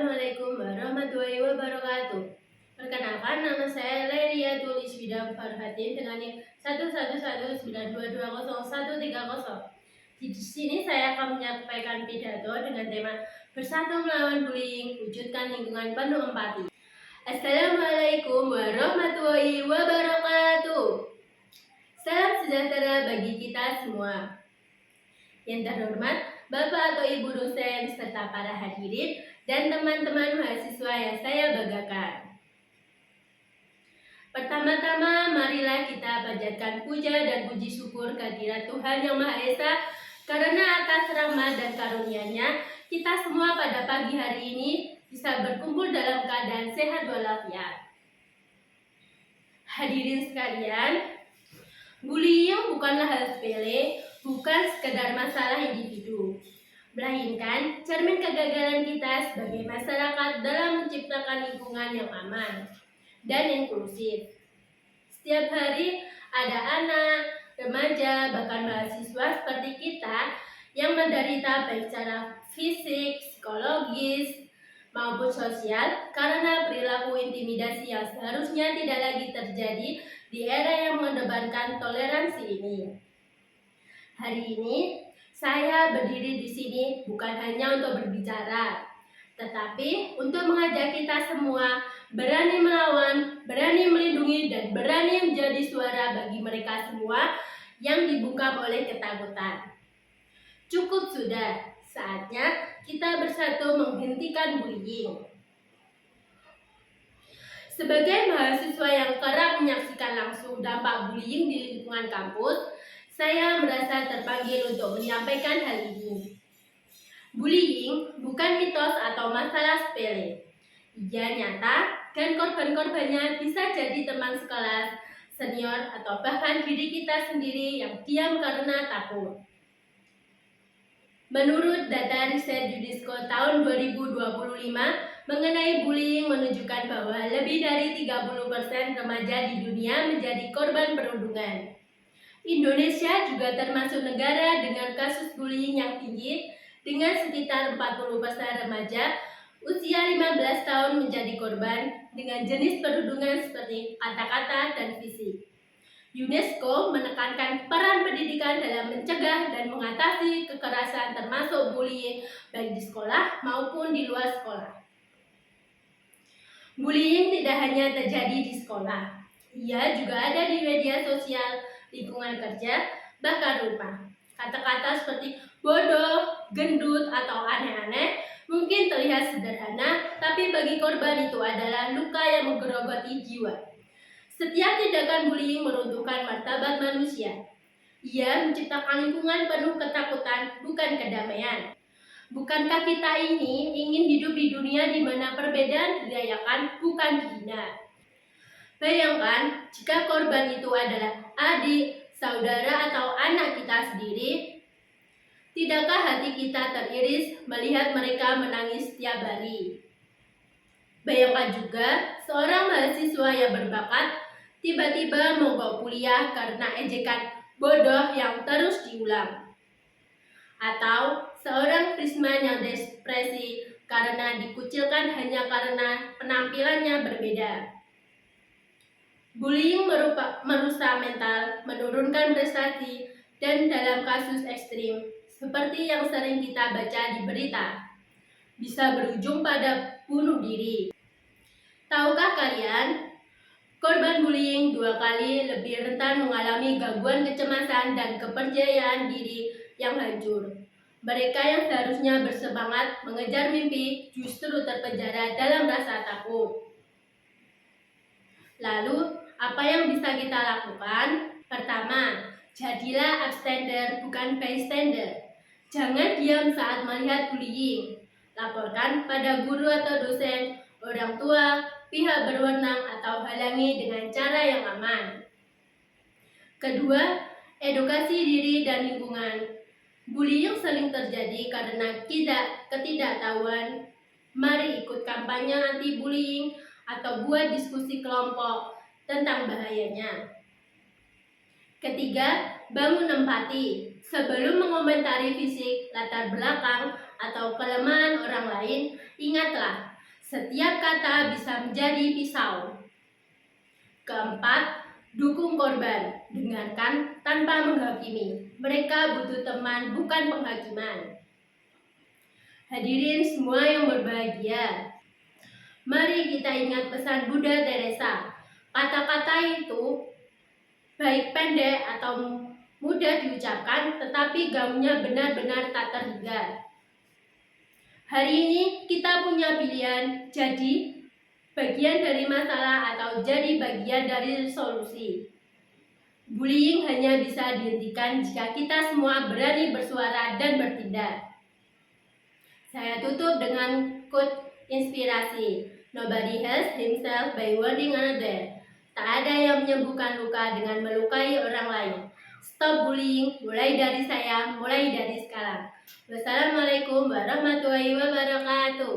Assalamualaikum warahmatullahi wabarakatuh. Perkenalkan, nama saya Lelia Tulis Bidang Farhatin dengan NIM 11192200130. Di sini saya akan menyampaikan pidato dengan tema Bersatu Melawan Bullying, Wujudkan Lingkungan Penuh Empati. Assalamualaikum warahmatullahi wabarakatuh. Salam sejahtera bagi kita semua. Yang terhormat Bapak atau Ibu dosen serta para hadirin dan teman-teman mahasiswa yang saya banggakan. Pertama-tama marilah kita panjatkan puja dan puji syukur kehadirat Tuhan Yang Maha Esa, karena atas rahmat dan karunia-Nya kita semua pada pagi hari ini bisa berkumpul dalam keadaan sehat walafiat. Hadirin sekalian, bullying bukanlah hal sepele, bukan sekedar masalah individu, melainkan cermin kegagalan kita sebagai masyarakat dalam menciptakan lingkungan yang aman dan inklusif. Setiap hari ada anak, remaja, bahkan mahasiswa seperti kita yang menderita baik secara fisik, psikologis, maupun sosial karena perilaku intimidasi yang seharusnya tidak lagi terjadi di era yang mengedepankan toleransi ini. Hari ini saya berdiri di sini bukan hanya untuk berbicara, tetapi untuk mengajak kita semua berani melawan, berani melindungi, dan berani menjadi suara bagi mereka semua yang dibungkam oleh ketakutan. Cukup sudah, saatnya kita bersatu menghentikan bullying. Sebagai mahasiswa yang kerap menyaksikan langsung dampak bullying di lingkungan kampus, saya merasa terpanggil untuk menyampaikan hal ini. Bullying bukan mitos atau masalah sepele. Ia nyata dan korban-korbannya bisa jadi teman sekelas, senior, atau bahkan diri kita sendiri yang diam karena takut. Menurut data riset UNESCO tahun 2025 mengenai bullying menunjukkan bahwa lebih dari 30% remaja di dunia menjadi korban perundungan. Indonesia juga termasuk negara dengan kasus bullying yang tinggi, dengan sekitar 40% remaja usia 15 tahun menjadi korban dengan jenis perundungan seperti kata-kata dan fisik. UNESCO menekankan peran pendidikan dalam mencegah dan mengatasi kekerasan termasuk bullying baik di sekolah maupun di luar sekolah. Bullying tidak hanya terjadi di sekolah, ia juga ada di media sosial, lingkungan kerja, bahkan rumah. Kata-kata seperti bodoh, gendut, atau aneh-aneh mungkin terlihat sederhana, tapi bagi korban itu adalah luka yang menggerogoti jiwa. Setiap tindakan bullying meruntuhkan martabat manusia. Ia menciptakan lingkungan penuh ketakutan, bukan kedamaian. Bukankah kita ini ingin hidup di dunia di mana perbedaan dirayakan, bukan dihina? Bayangkan jika korban itu adalah adik, saudara, atau anak kita sendiri. Tidakkah hati kita teriris melihat mereka menangis setiap hari? Bayangkan juga seorang mahasiswa yang berbakat tiba-tiba mogok kuliah karena ejekan bodoh yang terus diulang. Atau seorang freshmen yang depresi karena dikucilkan hanya karena penampilannya berbeda. Bullying merusak mental, menurunkan prestasi, dan dalam kasus ekstrim, seperti yang sering kita baca di berita, bisa berujung pada bunuh diri. Tahukah kalian, korban bullying 2 kali lebih rentan mengalami gangguan kecemasan dan kepercayaan diri yang hancur. Mereka yang seharusnya bersemangat mengejar mimpi justru terpenjara dalam rasa takut. Lalu, apa yang bisa kita lakukan? Pertama, jadilah upstander bukan bystander. Jangan diam saat melihat bullying. Laporkan pada guru atau dosen, orang tua, pihak berwenang, atau halangi dengan cara yang aman. Kedua, edukasi diri dan lingkungan. Bullying sering terjadi karena ketidaktahuan. Mari ikut kampanye anti-bullying atau buat diskusi kelompok tentang bahayanya. Ketiga, bangun empati. Sebelum mengomentari fisik, latar belakang, atau kelemahan orang lain, Ingatlah, setiap kata bisa menjadi pisau. Keempat, dukung korban. Dengarkan tanpa menghakimi. Mereka butuh teman, bukan penghakiman. Hadirin semua yang berbahagia, mari kita ingat pesan Bunda Teresa. Kata-kata itu baik pendek atau mudah diucapkan, tetapi gaungnya benar-benar tak terhingga. Hari ini kita punya pilihan, jadi bagian dari masalah atau jadi bagian dari solusi. Bullying hanya bisa dihentikan jika kita semua berani bersuara dan bertindak. Saya tutup dengan quote inspirasi. Nobody helps himself by wounding another. Tak ada yang menyembuhkan luka dengan melukai orang lain. Stop bullying, mulai dari saya, mulai dari sekarang. Wassalamualaikum warahmatullahi wabarakatuh.